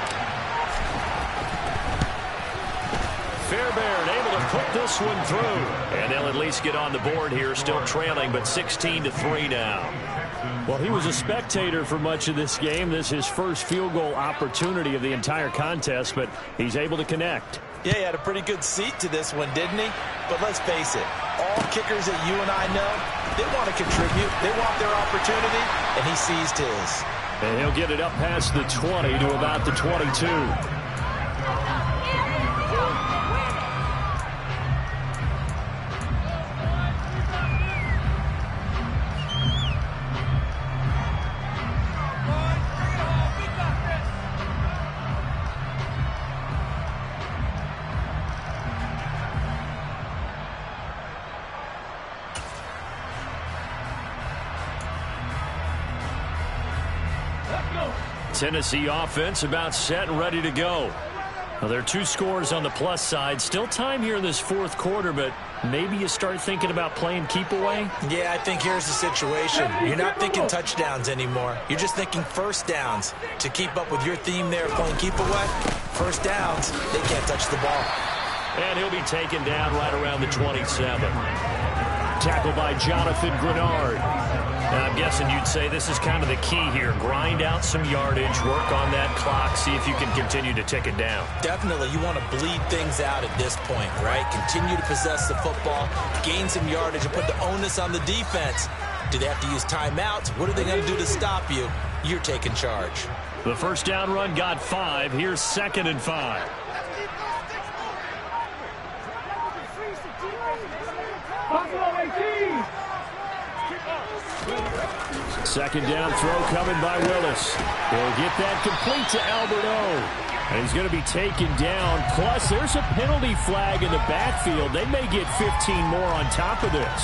Fairbairn able to put this one through. And they'll at least get on the board here, still trailing, but 16-3 now. Well, he was a spectator for much of this game. This is his first field goal opportunity of the entire contest, but he's able to connect. Yeah, he had a pretty good seat to this one, didn't he? But let's face it, all kickers that you and I know, they want to contribute. They want their opportunity, and he seized his. And he'll get it up past the 20 to about the 22. Tennessee offense about set and ready to go. Well, there are 2 scores on the plus side. Still time here in this fourth quarter, but maybe you start thinking about playing keep away? Yeah, I think here's the situation. You're not thinking touchdowns anymore. You're just thinking first downs. To keep up with your theme there of playing keep away, first downs, they can't touch the ball. And he'll be taken down right around the 27. Tackled by Jonathan Grenard. And I'm guessing you'd say this is kind of the key here. Grind out some yardage, work on that clock, see if you can continue to tick it down. Definitely, you want to bleed things out at this point, right? Continue to possess the football, gain some yardage, and put the onus on the defense. Do they have to use timeouts? What are they going to do to stop you? You're taking charge. The first down run got 5. Here's 2nd and 5. Second down throw coming by Willis. He'll get that complete to Albert O. And he's going to be taken down. Plus, there's a penalty flag in the backfield. They may get 15 more on top of this.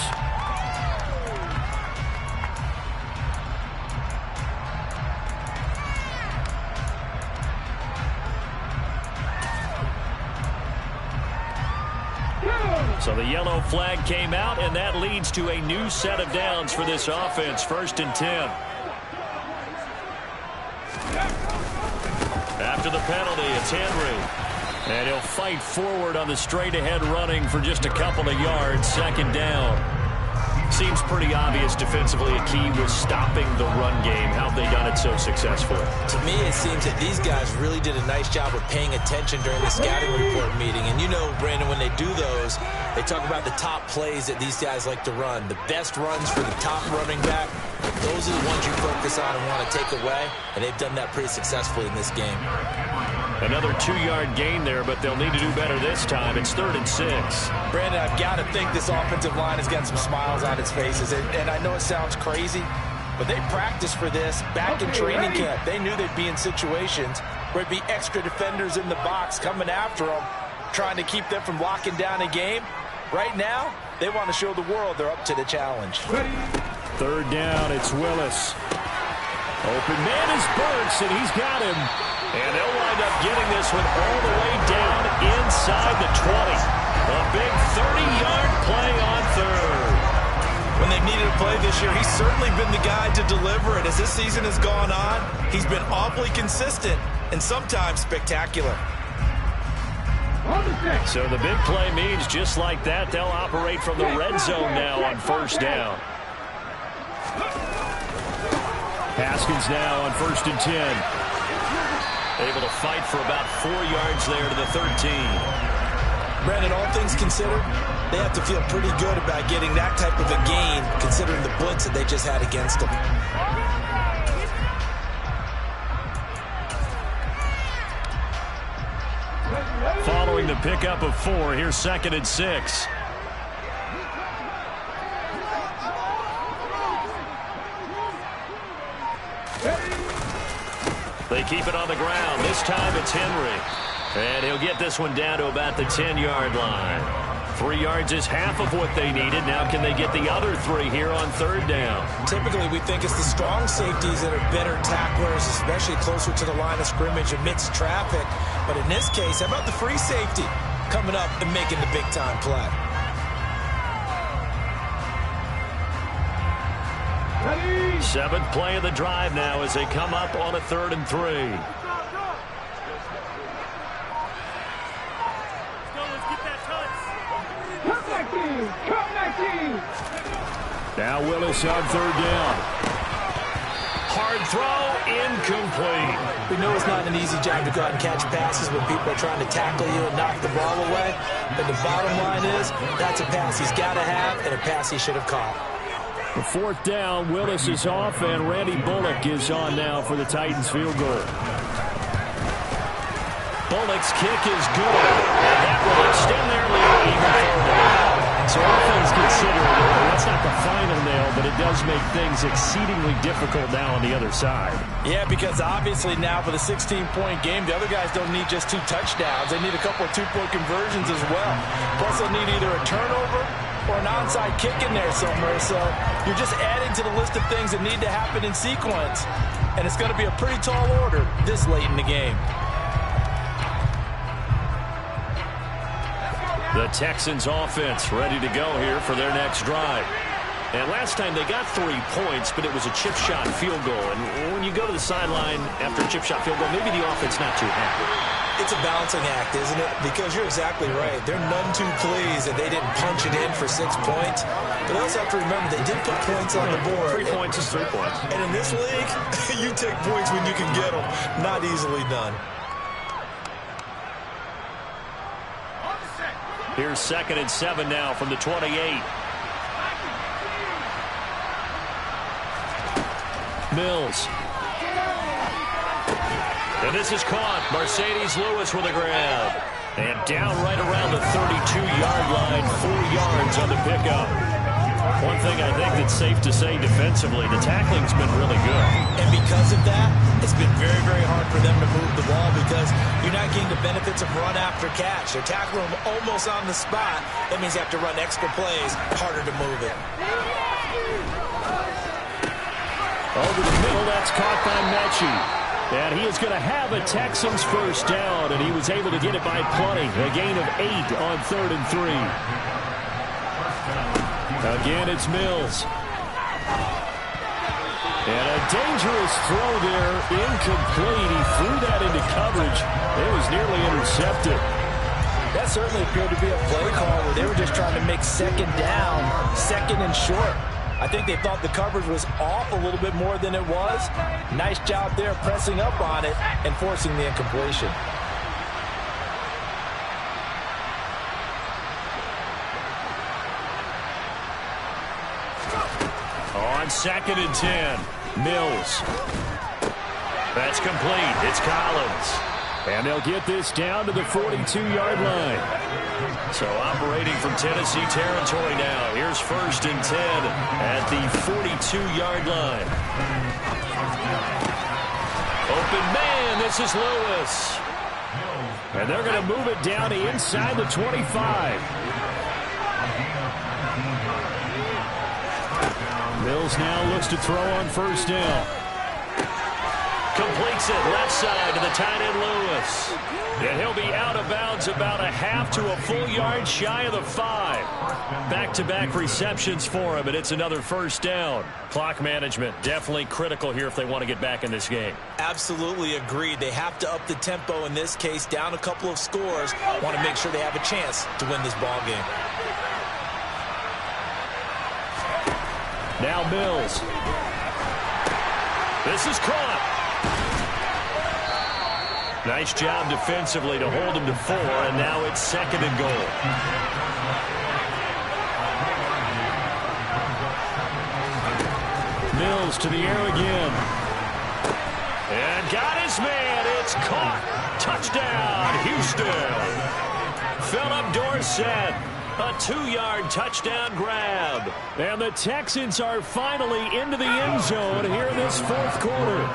So the yellow flag came out, and that leads to a new set of downs for this offense. 1st and 10. After the penalty, it's Henry. And he'll fight forward on the straight-ahead running for just a couple of yards. 2nd down. Seems pretty obvious defensively a key was stopping the run game. How have they done it so successfully? To me, it seems that these guys really did a nice job of paying attention during the scouting report meeting. And you know, Brandon, when they do those, they talk about the top plays that these guys like to run. The best runs for the top running back, those are the ones you focus on and want to take away. And they've done that pretty successfully in this game. Another 2-yard gain there, but they'll need to do better this time. It's 3rd and 6. Brandon, I've got to think this offensive line has got some smiles on its faces. And I know it sounds crazy, but they practiced for this back in training camp. They knew they'd be in situations where there'd be extra defenders in the box coming after them, trying to keep them from locking down a game. Right now, they want to show the world they're up to the challenge. 3rd down, it's Willis. Open man is Burks, and he's got him. And they'll wind up getting this one all the way down inside the 20. A big 30-yard play on 3rd. When they've needed a play this year, he's certainly been the guy to deliver it. As this season has gone on, he's been awfully consistent and sometimes spectacular. So the big play means just like that, they'll operate from the red zone now on 1st down. Haskins now on 1st and 10. Able to fight for about 4 yards there to the 13. Brandon, all things considered, they have to feel pretty good about getting that type of a gain, considering the blitz that they just had against them. Following the pickup of 4, here's 2nd and 6. They keep it on the ground. This time it's Henry. And he'll get this one down to about the 10-yard line. 3 yards is half of what they needed. Now can they get the other 3 here on 3rd down? Typically, we think it's the strong safeties that are better tacklers, especially closer to the line of scrimmage amidst traffic. But in this case, how about the free safety coming up and making the big-time play? Ready? 7th play of the drive now as they come up on a 3rd and 3. W16. Now Willis on third down. Hard throw, incomplete. We know it's not an easy job to go out and catch passes when people are trying to tackle you and knock the ball away. But the bottom line is, that's a pass he's got to have and a pass he should have caught. The fourth down, Willis is off, and Randy Bullock is on now for the Titans field goal. Bullock's kick is good, and that will extend their lead even further. So all things considered, that's not the final nail, but it does make things exceedingly difficult now on the other side. Yeah, because obviously now for the 16-point game, the other guys don't need just 2 touchdowns. They need a couple of 2-point conversions as well. Plus, they'll need either a turnover or an onside kick in there somewhere. So you're just adding to the list of things that need to happen in sequence. And it's going to be a pretty tall order this late in the game. The Texans offense ready to go here for their next drive. And last time they got 3 points, but it was a chip shot field goal. And when you go to the sideline after a chip shot field goal, maybe the offense not too happy. It's a balancing act, isn't it? Because you're exactly right. They're none too pleased that they didn't punch it in for 6 points. But they also have to remember they did put points on the board. 3 points is 3 points. And in this league, you take points when you can get them. Not easily done. Here's 2nd and 7 now from the 28. Mills. And this is caught. Mercedes Lewis with a grab. And down right around the 32-yard line, 4 yards on the pickup. One thing I think that's safe to say defensively, the tackling's been really good. And because of that, it's been very, very hard for them to move the ball because you're not getting the benefits of run after catch. They're tackling them almost on the spot. That means you have to run extra plays, harder to move it. Over the middle, that's caught by Mechie. And he is going to have a Texans first down, and he was able to get it by plenty. A gain of 8 on 3rd and 3. Again, it's Mills. And a dangerous throw there, incomplete. He threw that into coverage. It was nearly intercepted. That certainly appeared to be a play call where they were just trying to make 2nd down, 2nd and short. I think they thought the coverage was off a little bit more than it was. Nice job there pressing up on it and forcing the incompletion. On 2nd and 10, Mills. That's complete. It's Collins. And they'll get this down to the 42-yard line. So operating from Tennessee territory now. Here's 1st and 10 at the 42-yard line. Open man, this is Lewis. And they're going to move it down to inside the 25. Mills now looks to throw on 1st down. Completes it left side to the tight end Lewis. And he'll be out of bounds about a half to a full yard shy of the 5. Back-to-back receptions for him, and it's another 1st down. Clock management definitely critical here if they want to get back in this game. Absolutely agreed. They have to up the tempo in this case, down a couple of scores. Want to make sure they have a chance to win this ball game. Now Mills. This is caught. Nice job defensively to hold him to 4, and now it's 2nd and goal. Mills to the air again. And got his man. It's caught. Touchdown, Houston. Philip Dorsett. A 2-yard touchdown grab. And the Texans are finally into the end zone here in this 4th quarter.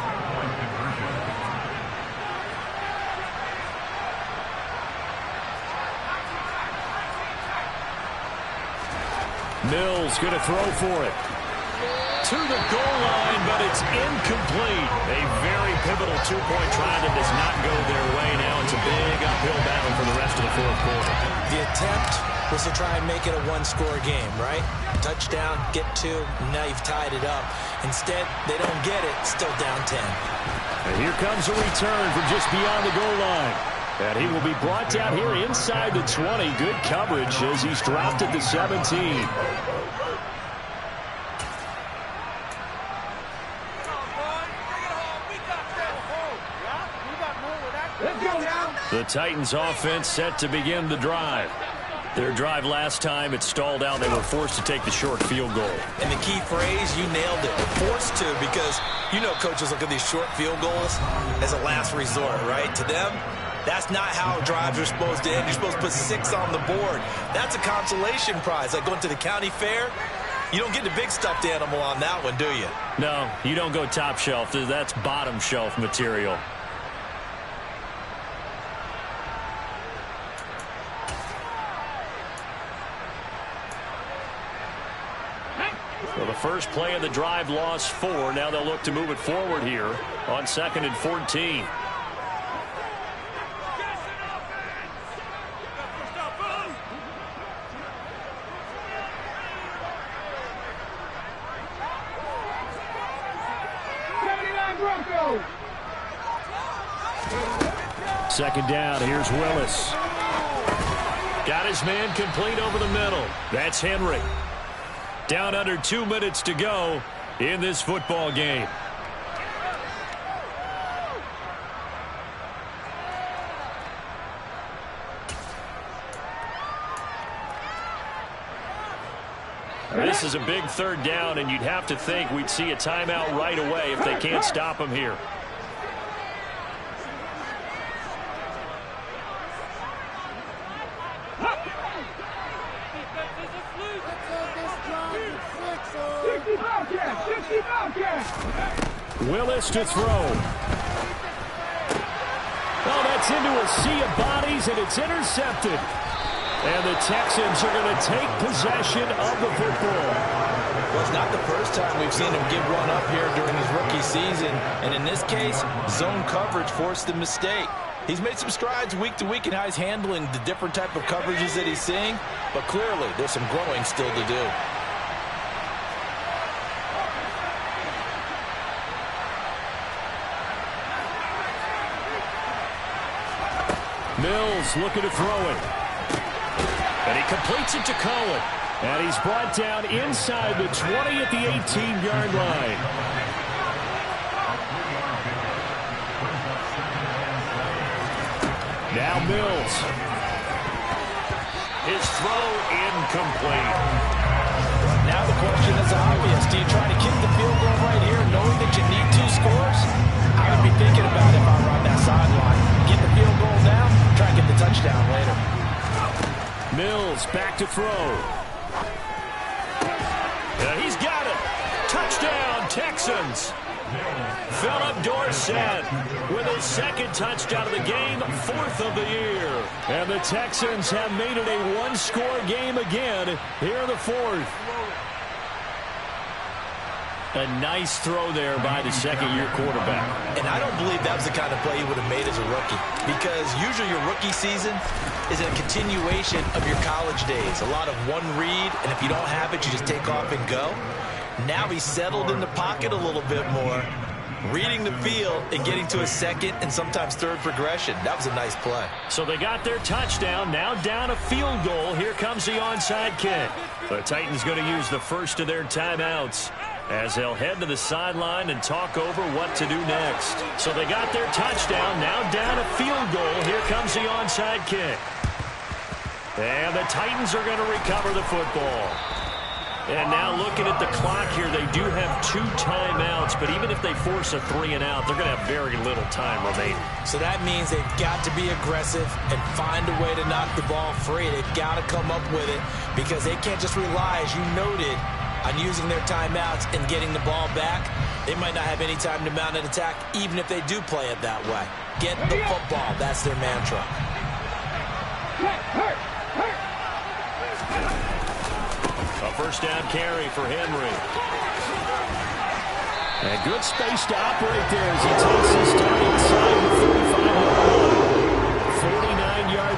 Mills going to throw for it. To the goal line, but it's incomplete. A very pivotal 2-point try that does not go their way. Now it's a big uphill battle for the rest of the 4th quarter. The attempt was to try and make it a 1-score game, right? Touchdown, get 2, now you've tied it up. Instead, they don't get it, still down 10. And here comes a return from just beyond the goal line. And he will be brought down here inside the 20. Good coverage as he's dropped at the 17. The Titans offense set to begin the drive. Their drive last time, it stalled out. They were forced to take the short field goal. And the key phrase, you nailed it. Forced to, because you know coaches look at these short field goals as a last resort, right? To them, that's not how drives are supposed to end. You're supposed to put 6 on the board. That's a consolation prize. Like going to the county fair, you don't get the big stuffed animal on that one, do you? No, you don't go top shelf. That's bottom shelf material. So the first play of the drive lost 4. Now they'll look to move it forward here on 2nd and 14. Second down, here's Willis. Got his man complete over the middle. That's Henry. Down under 2 minutes to go in this football game. This is a big 3rd down, and you'd have to think we'd see a timeout right away if they can't stop him here. Willis to throw. Oh, that's into a sea of bodies, and it's intercepted. And the Texans are going to take possession of the football. Well, it's not the first time we've seen him give one up here during his rookie season. And in this case, zone coverage forced the mistake. He's made some strides week to week in how he's handling the different type of coverages that he's seeing. But clearly, there's some growing still to do. Mills looking to throw it. And he completes it to Cohen. And he's brought down inside the 20 at the 18-yard line. Now Mills. His throw incomplete. Now the question is obvious. Do you try to kick the field goal right here knowing that you need 2 scores? I would be thinking about it if I were on that sideline. Get the field goal now, try and get the touchdown later. Mills back to throw. He's got it. Touchdown, Texans. Philip Dorsett with his 2nd touchdown of the game, 4th of the year. And the Texans have made it a 1-score game again here in the 4th. A nice throw there by the 2nd-year quarterback. And I don't believe that was the kind of play he would have made as a rookie, because usually your rookie season is a continuation of your college days. A lot of one read, and if you don't have it, you just take off and go. Now he's settled in the pocket a little bit more, reading the field and getting to a 2nd and sometimes 3rd progression. That was a nice play. So they got their touchdown, now down a field goal. Here comes the onside kick. The Titans going to use the first of their timeouts as they'll head to the sideline and talk over what to do next. So they got their touchdown, now down a field goal. Here comes the onside kick. And the Titans are going to recover the football. And now looking at the clock here, they do have 2 timeouts, but even if they force a 3 and out, they're going to have very little time remaining. So that means they've got to be aggressive and find a way to knock the ball free. They've got to come up with it, because they can't just rely, as you noted, on using their timeouts and getting the ball back. They might not have any time to mount an attack, even if they do play it that way. Get the football. That's their mantra. A first down carry for Henry. And good space to operate there as he takes his time inside the 45-yard line. 49 yards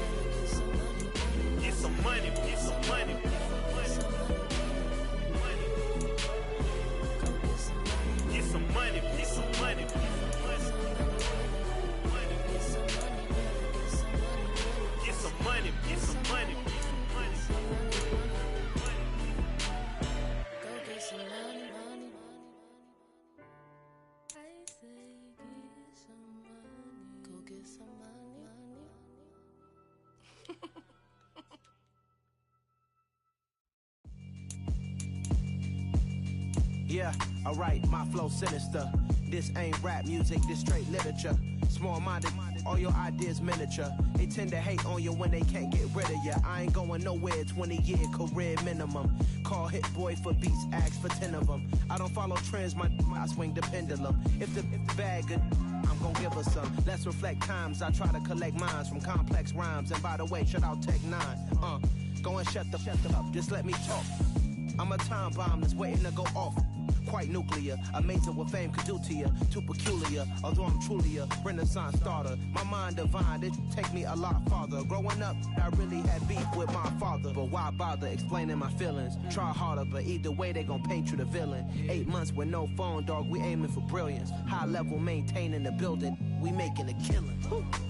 Yeah, alright, my flow sinister. This ain't rap music, this straight literature. Small-minded, all your ideas miniature. They tend to hate on you when they can't get rid of you. I ain't going nowhere, 20-year career minimum. Call hit boy for beats, ask for 10 of them. I don't follow trends, I swing the pendulum. If the bag good, I'm gon' give her some. Let's reflect times, I try to collect minds from complex rhymes. And by the way, shout out Tech 9. Go and shut the up, just let me talk. I'm a time bomb that's waiting to go off. Quite nuclear, amazing what fame could do to you. Too peculiar, although I'm truly a Renaissance starter. My mind divine, it take me a lot farther. Growing up, I really had beef with my father. But why bother explaining my feelings? Try harder, but either way they gon' paint you the villain. 8 months with no phone, dog, we aiming for brilliance. High level maintaining the building, we making a killing.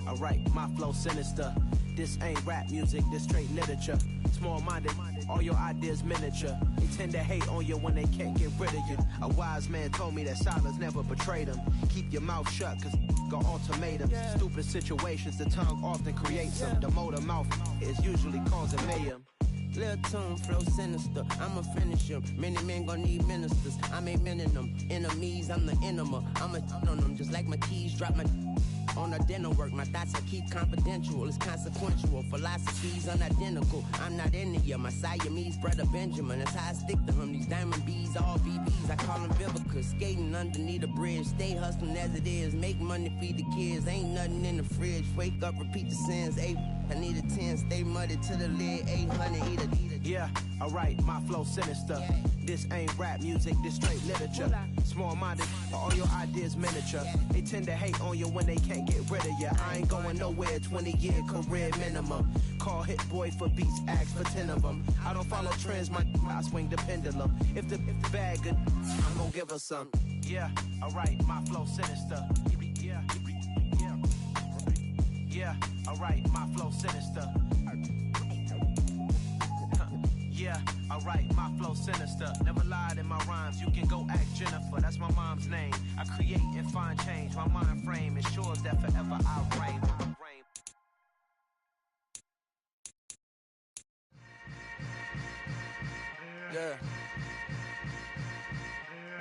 Alright, my flow sinister. This ain't rap music, this straight literature. Small-minded, all your ideas miniature. They tend to hate on you when they can't get rid of you. A wise man told me that silence never betrayed him. Keep your mouth shut, cause got ultimatums. Stupid situations, the tongue often creates them. The motor mouth is usually causing mayhem. Lil' tune, flow sinister, I'ma finish him. Many men gon' need ministers, I ain't many them. Enemies, I'm the enema, I'ma on them. Just like my keys, drop my on a dinner work. My thoughts I keep confidential, it's consequential. Philosophies unidentical, I'm not into you. My Siamese brother Benjamin, that's how I stick to him. These diamond bees, all BBs, I call them Vivica. Skating underneath a bridge, stay hustling as it is. Make money, feed the kids, ain't nothing in the fridge. Wake up, repeat the sins, I need a 10, stay muddy to the lid, 800, eat a. Yeah, alright, my flow sinister. This ain't rap music, this straight literature. Small-minded, all your ideas miniature. They tend to hate on you when they can't get rid of you. I ain't going nowhere, 20-year career minimum. Call hit boy for beats, ask for 10 of them. I don't follow trends, I swing the pendulum. If the bag good, I'm gon' give her some. Yeah, alright, my flow sinister. Yeah, alright, my flow sinister. Yeah, alright, my flow sinister. Never lied in my rhymes, you can go ask Jennifer. That's my mom's name. I create and find change. My mind frame ensures that forever I'll reign. Yeah.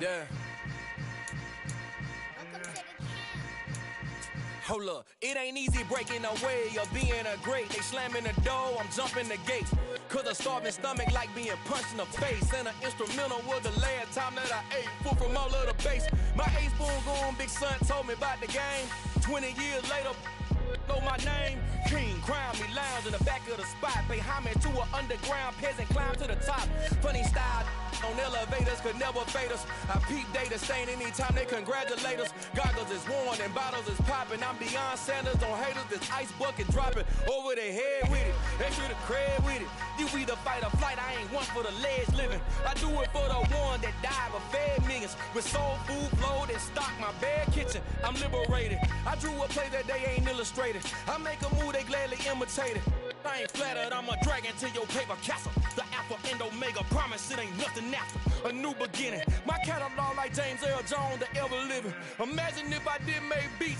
Yeah. Hold up, it ain't easy breaking away or being a great. They slamming the door, I'm jumping the gates. Cause a starving stomach like being punched in the face. And an instrumental was the last time that I ate. Food from all of the bass. My ace spoon going, big son told me about the game. 20 years later, know my name. King, crown me, lounge in the back of the spot. Pay homage to an underground peasant, climb to the top. Funny style on elevators could never fade us. I peep data stain anytime they congratulate us. Goggles is worn and bottles is popping. I'm Deion Sanders on haters, this ice bucket dropping over their head with it. Extra the cred with it. You either fight or flight, I ain't one for the ledge living. I do it for the one that died but fed millions. With soul food flowed and stocked my bad kitchen. I'm liberated. I drew a play that they ain't illustrated. I make a move, they gladly imitate it. I ain't flattered, I'm a dragon to your paper castle. The Alpha and Omega, promise it ain't nothing after. A new beginning. My catalog like James Earl Jones, the ever living. Imagine if I did make beats.